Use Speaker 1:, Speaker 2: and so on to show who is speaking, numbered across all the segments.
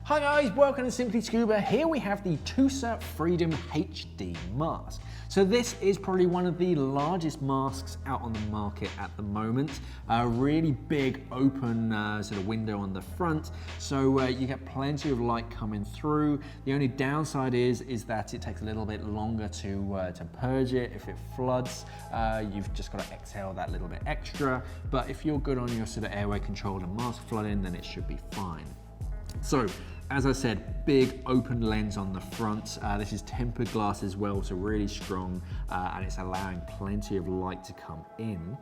Speaker 1: Hi guys, welcome to Simply Scuba. Here we have the TUSA Freedom HD mask. So this is probably one of the largest masks out on the market at the moment. A really big open sort of window on the front, so you get plenty of light coming through. The only downside is that it takes a little bit longer to purge it. If it floods, you've just got to exhale that little bit extra. But if you're good on your sort of airway control and mask flooding, then it should be fine. So, as I said, big open lens on the front. This is tempered glass as well, so really strong, and it's allowing plenty of light to come in.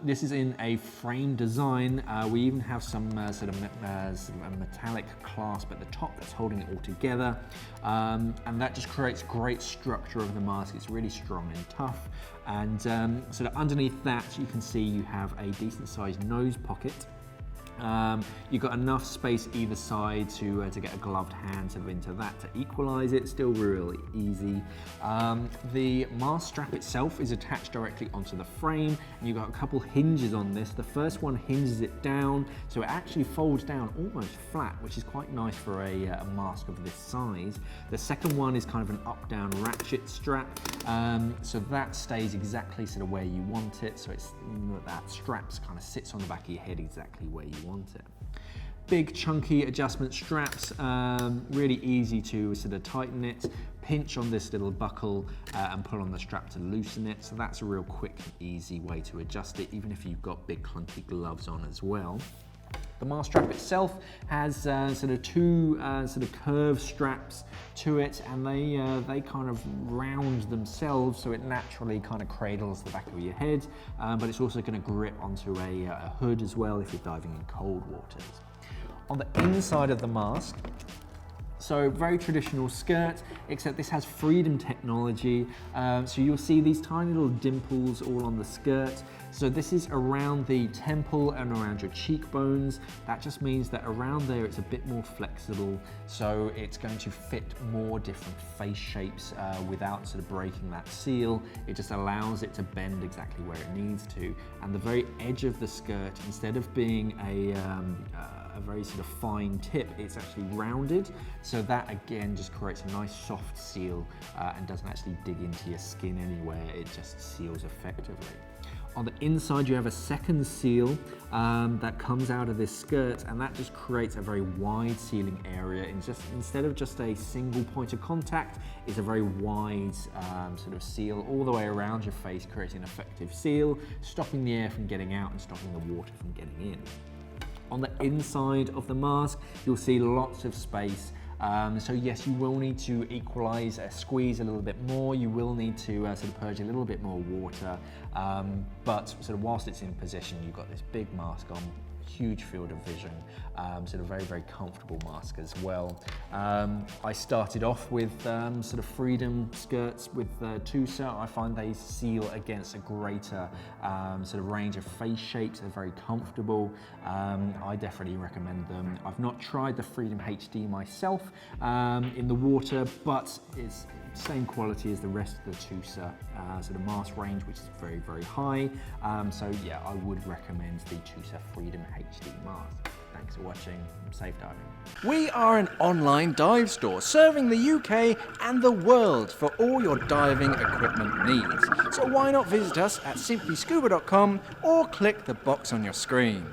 Speaker 1: This is in a frame design. We even have some sort of a metallic clasp at the top that's holding it all together, and that just creates great structure of the mask. It's really strong and tough, and sort of underneath that you can see you have a decent sized nose pocket. You've got enough space either side to get a gloved hand sort of into that to equalize it. Still really easy. The mast strap itself is attached directly onto the frame, and you've got a couple hinges on this. The first one hinges it down, so it actually folds down almost flat, which is quite nice for a mask of this size. The second one is kind of an up-down ratchet strap, so that stays exactly sort of where you want it. So it's that strap kind of sits on the back of your head exactly where you want it. Big chunky adjustment straps, really easy to sort of tighten it, pinch on this little buckle and pull on the strap to loosen it. So that's a real quick and easy way to adjust it, even if you've got big clunky gloves on as well. The mast strap itself has sort of two sort of curved straps to it, and they kind of round themselves, so it naturally kind of cradles the back of your head, but it's also going to grip onto a hood as well if you're diving in cold waters. On the inside of the mask, so very traditional skirt, except this has Freedom technology. So you'll see these tiny little dimples all on the skirt. So this is around the temple and around your cheekbones. That just means that around there it's a bit more flexible, so it's going to fit more different face shapes without sort of breaking that seal. It just allows it to bend exactly where it needs to. And the very edge of the skirt, instead of being a very sort of fine tip, it's actually rounded, so that again just creates a nice soft seal and doesn't actually dig into your skin anywhere. It just seals effectively. On the inside you have a second seal that comes out of this skirt, and that just creates a very wide sealing area. Instead of just a single point of contact, it's a very wide sort of seal all the way around your face, creating an effective seal, stopping the air from getting out and stopping the water from getting in. On the inside of the mask, you'll see lots of space. So yes, you will need to equalize, squeeze a little bit more. You will need to sort of purge a little bit more water. But sort of whilst it's in position, you've got this big mask on, huge field of vision, sort of very, very comfortable mask as well. I started off with sort of Freedom skirts with TUSA. I find they seal against a greater sort of range of face shapes. They're very comfortable. I definitely recommend them. I've not tried the Freedom HD myself in the water, but it's same quality as the rest of the TUSA sort of mask range, which is very, very high. So yeah, I would recommend the TUSA Freedom HD mask. Thanks for watching. Safe diving.
Speaker 2: We are an online dive store serving the UK and the world for all your diving equipment needs. So why not visit us at simplyscuba.com or click the box on your screen.